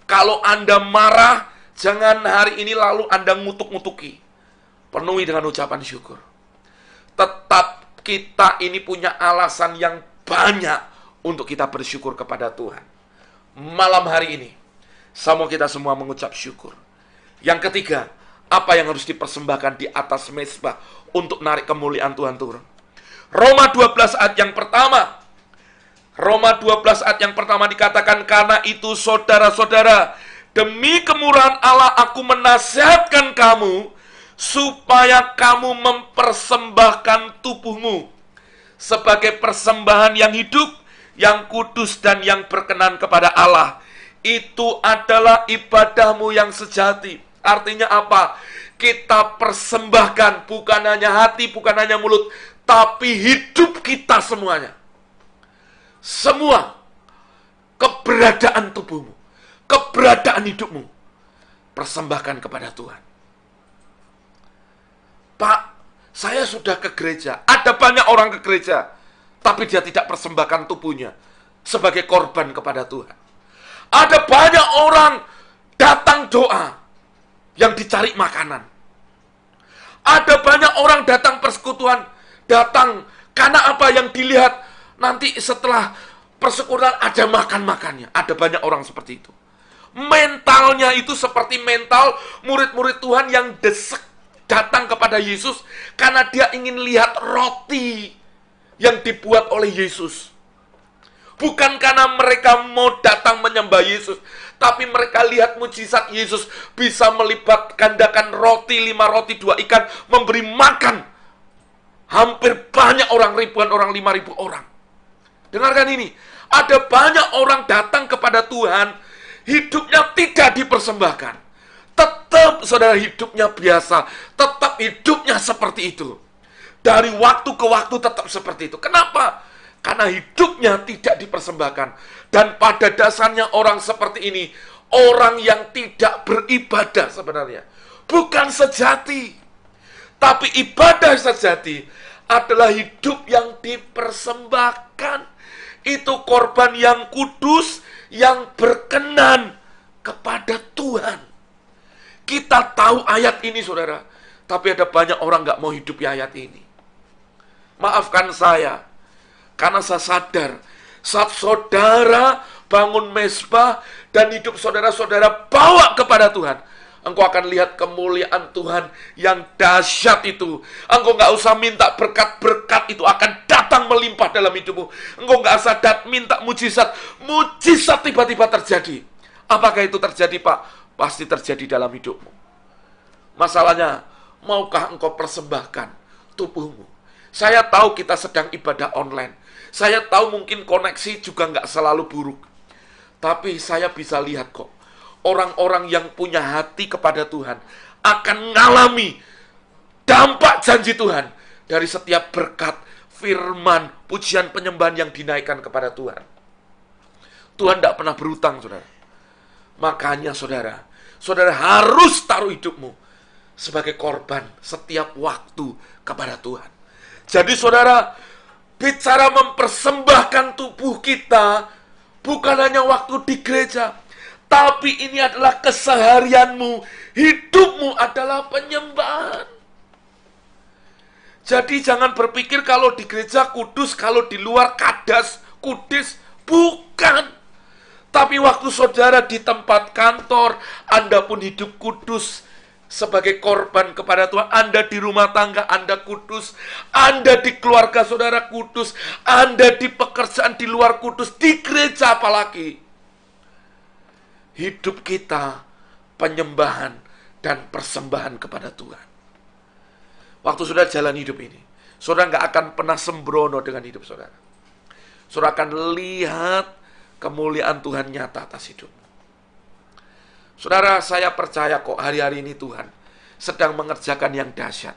Kalau Anda marah, jangan hari ini lalu Anda ngutuk-ngutuki. Penuhi dengan ucapan syukur. Tetap kita ini punya alasan yang banyak untuk kita bersyukur kepada Tuhan. Malam hari ini, sama kita semua mengucap syukur. Yang ketiga, apa yang harus dipersembahkan di atas mezbah untuk narik kemuliaan Tuhan turun? Roma 12 ayat yang pertama. Roma 12 ayat yang pertama dikatakan, karena itu saudara-saudara, demi kemurahan Allah aku menasihatkan kamu, supaya kamu mempersembahkan tubuhmu sebagai persembahan yang hidup, yang kudus dan yang berkenan kepada Allah. Itu adalah ibadahmu yang sejati. Artinya apa? Kita persembahkan bukan hanya hati, bukan hanya mulut, tapi hidup kita semuanya. Semua keberadaan tubuhmu, keberadaan hidupmu, persembahkan kepada Tuhan. Pak, saya sudah ke gereja. Ada banyak orang ke gereja, tapi dia tidak persembahkan tubuhnya sebagai korban kepada Tuhan. Ada banyak orang datang doa yang dicari makanan. Ada banyak orang datang persekutuan, datang karena apa yang dilihat nanti setelah persekutuan ada makan-makannya. Ada banyak orang seperti itu. Mentalnya itu seperti mental murid-murid Tuhan yang datang kepada Yesus karena dia ingin lihat roti yang dibuat oleh Yesus. Bukan karena mereka mau datang menyembah Yesus, tapi mereka lihat mujizat Yesus bisa melipat gandakan roti, 5 roti 2 ikan, memberi makan Hampir banyak orang, ribuan orang, 5.000 orang. Dengarkan ini, ada banyak orang datang kepada Tuhan, hidupnya tidak dipersembahkan. Tetap saudara hidupnya biasa, tetap hidupnya seperti itu. Dari waktu ke waktu tetap seperti itu. Kenapa? Karena hidupnya tidak dipersembahkan. Dan pada dasarnya orang seperti ini, orang yang tidak beribadah sebenarnya. Bukan sejati. Tapi ibadah sejati adalah hidup yang dipersembahkan. Itu korban yang kudus, yang berkenan kepada Tuhan. Kita tahu ayat ini, saudara. Tapi ada banyak orang gak mau hidup di ayat ini. Maafkan saya, karena saya sadar, saat saudara bangun mezbah dan hidup saudara-saudara bawa kepada Tuhan, engkau akan lihat kemuliaan Tuhan yang dahsyat itu. Engkau gak usah minta berkat-berkat itu akan datang melimpah dalam hidupmu. Engkau gak usah minta mujizat. Mujizat tiba-tiba terjadi. Apakah itu terjadi, Pak? Pasti terjadi dalam hidupmu. Masalahnya, maukah engkau persembahkan tubuhmu? Saya tahu kita sedang ibadah online. Saya tahu mungkin koneksi juga nggak selalu buruk. Tapi saya bisa lihat kok, orang-orang yang punya hati kepada Tuhan akan mengalami dampak janji Tuhan dari setiap berkat, firman, pujian, penyembahan yang dinaikkan kepada Tuhan. Tuhan tidak pernah berhutang, saudara. Makanya saudara harus taruh hidupmu sebagai korban setiap waktu kepada Tuhan. Jadi saudara, bicara mempersembahkan tubuh kita bukan hanya waktu di gereja, tapi ini adalah keseharianmu. Hidupmu adalah penyembahan. Jadi jangan berpikir kalau di gereja kudus, kalau di luar kadas, kudis. Bukan. Tapi waktu saudara di tempat kantor, Anda pun hidup kudus sebagai korban kepada Tuhan. Anda di rumah tangga, Anda kudus. Anda di keluarga saudara kudus. Anda di pekerjaan di luar kudus. Di gereja apalagi. Hidup kita penyembahan dan persembahan kepada Tuhan. Waktu saudara jalan hidup ini, saudara nggak akan pernah sembrono dengan hidup saudara. Saudara akan lihat kemuliaan Tuhan nyata atas hidup. Saudara, saya percaya kok hari-hari ini Tuhan sedang mengerjakan yang dahsyat.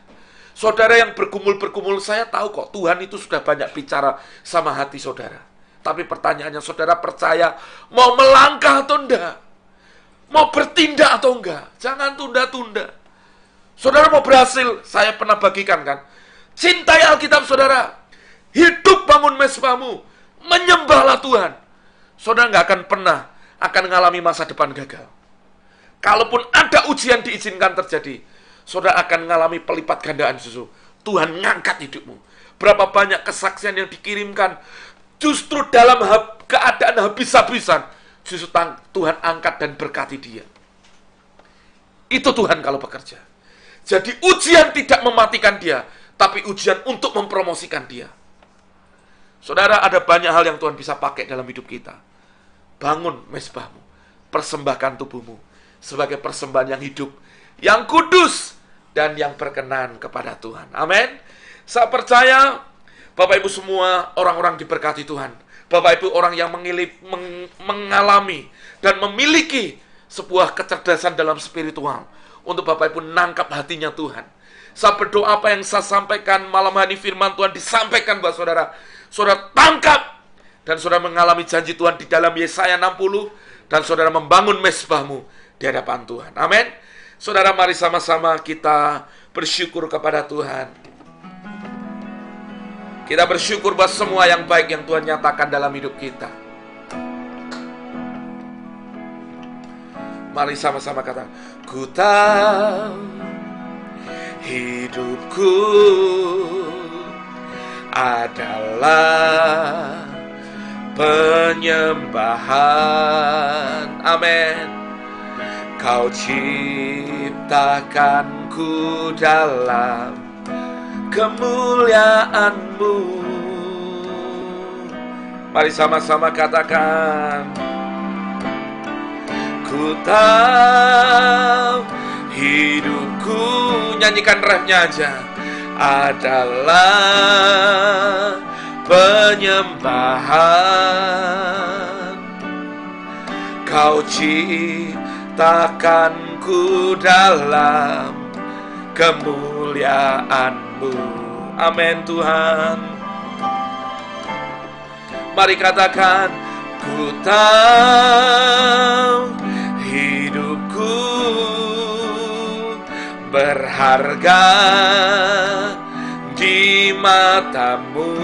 Saudara yang bergumul-bergumul, saya tahu kok Tuhan itu sudah banyak bicara sama hati saudara. Tapi pertanyaannya, saudara percaya mau melangkah atau enggak? Mau bertindak atau enggak? Jangan tunda-tunda. Saudara mau berhasil, saya pernah bagikan kan. Cintai Alkitab saudara. Hidup bangun mezbahmu. Menyembahlah Tuhan. Saudara nggak akan pernah akan mengalami masa depan gagal. Kalaupun ada ujian diizinkan terjadi, saudara akan mengalami pelipat gandaan susu. Tuhan ngangkat hidupmu. Berapa banyak kesaksian yang dikirimkan, justru dalam keadaan habis-habisan, justru Tuhan angkat dan berkati dia. Itu Tuhan kalau bekerja. Jadi ujian tidak mematikan dia, tapi ujian untuk mempromosikan dia. Saudara, ada banyak hal yang Tuhan bisa pakai dalam hidup kita. Bangun mezbahmu, persembahkan tubuhmu sebagai persembahan yang hidup, yang kudus, dan yang berkenan kepada Tuhan. Amin. Saya percaya Bapak Ibu semua orang-orang diberkati Tuhan. Bapak Ibu orang yang mengalami dan memiliki sebuah kecerdasan dalam spiritual untuk Bapak Ibu nangkap hatinya Tuhan. Saya berdoa apa yang saya sampaikan malam hari firman Tuhan disampaikan buat saudara. Saudara tangkap dan saudara mengalami janji Tuhan di dalam Yesaya 60 dan saudara membangun mezbahmu di hadapan Tuhan. Amin. Saudara, mari sama-sama kita bersyukur kepada Tuhan. Kita bersyukur buat semua yang baik yang Tuhan nyatakan dalam hidup kita. Mari sama-sama kata, ku tahu hidupku adalah penyembahan. Amin. Kau ciptakanku dalam kemuliaan-Mu. Mari sama-sama katakan, ku tahu hidupku, nyanyikan refnya aja, adalah penyembahan. Kau ciptakanku dalam kemuliaan-Mu. Amin Tuhan. Mari katakan, ku tahu hidupku berharga di mata-Mu.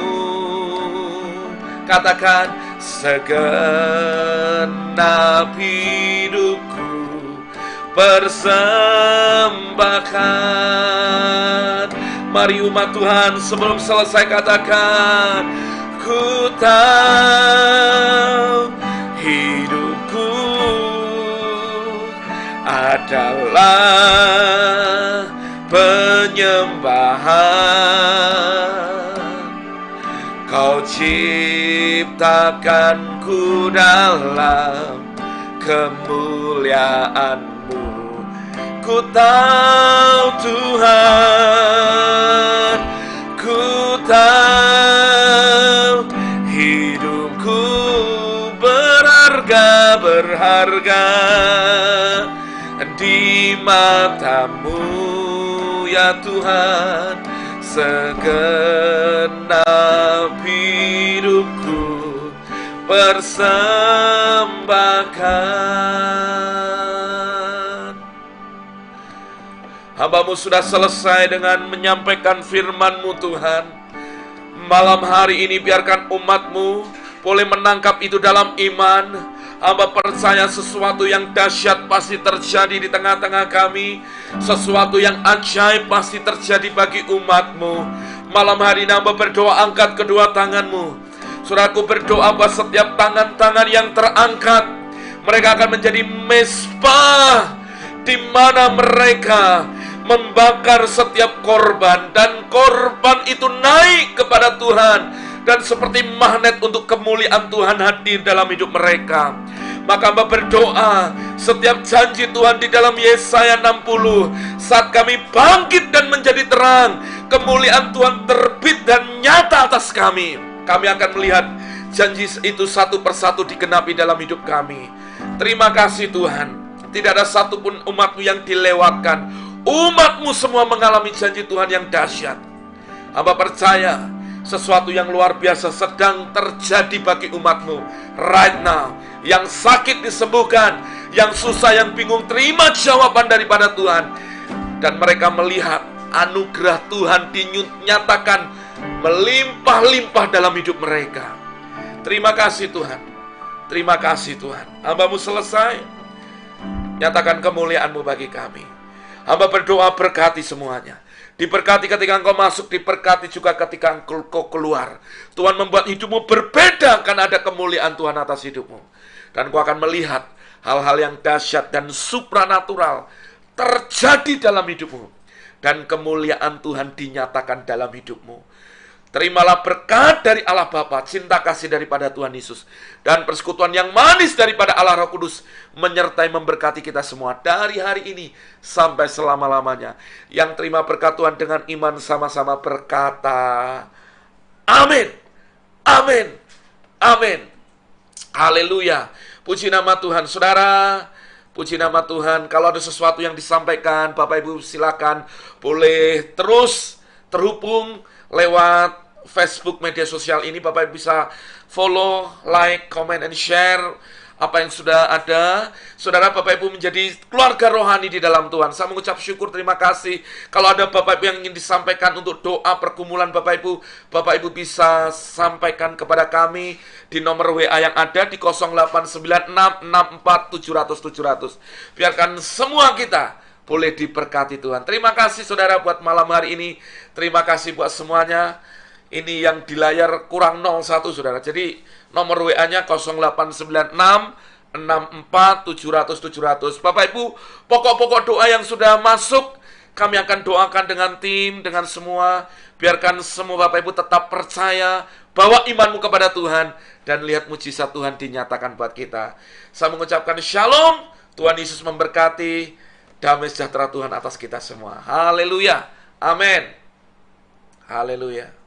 Katakan, segenap hidupku persembahkan. Mari umat Tuhan, sebelum selesai katakan, ku tahu hidupku adalah penyembahan. Kau ciptakanku dalam kemuliaan-Mu. Ku tahu Tuhan, ku tahu hidupku berharga di mata-Mu ya Tuhan. Segenap hidupku persembahkan. Hamba-Mu sudah selesai dengan menyampaikan firman-Mu Tuhan. Malam hari ini biarkan umat-Mu boleh menangkap itu dalam iman. Hamba percaya sesuatu yang dahsyat pasti terjadi di tengah-tengah kami. Sesuatu yang ajaib pasti terjadi bagi umat-Mu. Malam hari ini hamba berdoa, angkat kedua tangan-Mu. Saudaraku berdoa bahwa setiap tangan-tangan yang terangkat, mereka akan menjadi mezbah, di mana mereka membakar setiap korban, dan korban itu naik kepada Tuhan, dan seperti magnet untuk kemuliaan Tuhan hadir dalam hidup mereka. Maka hamba berdoa, setiap janji Tuhan di dalam Yesaya 60, saat kami bangkit dan menjadi terang, kemuliaan Tuhan terbit dan nyata atas kami. Kami akan melihat janji itu satu persatu digenapi dalam hidup kami. Terima kasih Tuhan. Tidak ada satupun umat-Mu yang dilewatkan. Umat-Mu semua mengalami janji Tuhan yang dahsyat. Hamba percaya sesuatu yang luar biasa sedang terjadi bagi umat-Mu right now. Yang sakit disembuhkan, yang susah, yang bingung terima jawaban daripada Tuhan. Dan mereka melihat anugerah Tuhan dinyatakan melimpah-limpah dalam hidup mereka. Terima kasih Tuhan. Terima kasih Tuhan. Hamba-Mu selesai. Nyatakan kemuliaan-Mu bagi kami. Hamba berdoa berkati semuanya. Diberkati ketika engkau masuk, diberkati juga ketika engkau keluar. Tuhan membuat hidupmu berbeda karena ada kemuliaan Tuhan atas hidupmu. Dan engkau akan melihat hal-hal yang dahsyat dan supranatural terjadi dalam hidupmu. Dan kemuliaan Tuhan dinyatakan dalam hidupmu. Terimalah berkat dari Allah Bapa, cinta kasih daripada Tuhan Yesus, dan persekutuan yang manis daripada Allah Roh Kudus menyertai memberkati kita semua dari hari ini sampai selama-lamanya. Yang terima berkat Tuhan dengan iman sama-sama berkata, amin, amin, amin. Haleluya. Puji nama Tuhan. Saudara, puji nama Tuhan. Kalau ada sesuatu yang disampaikan, Bapak Ibu silakan boleh terus terhubung lewat Facebook, media sosial ini. Bapak Ibu bisa follow, like, comment, and share apa yang sudah ada. Saudara, Bapak Ibu menjadi keluarga rohani di dalam Tuhan. Saya mengucap syukur, terima kasih. Kalau ada Bapak Ibu yang ingin disampaikan untuk doa pergumulan Bapak Ibu bisa sampaikan kepada kami di nomor WA yang ada di 089664700700. Biarkan semua kita boleh diberkati Tuhan. Terima kasih saudara buat malam hari ini. Terima kasih buat semuanya. Ini yang di layar kurang 01 saudara. Jadi nomor WA-nya 089664700700. Bapak Ibu, pokok-pokok doa yang sudah masuk kami akan doakan dengan tim, dengan semua. Biarkan semua Bapak Ibu tetap percaya, bawa imanmu kepada Tuhan, dan lihat mujizat Tuhan dinyatakan buat kita. Saya mengucapkan shalom. Tuhan Yesus memberkati. Damai sejahtera Tuhan atas kita semua. Haleluya. Amin. Haleluya.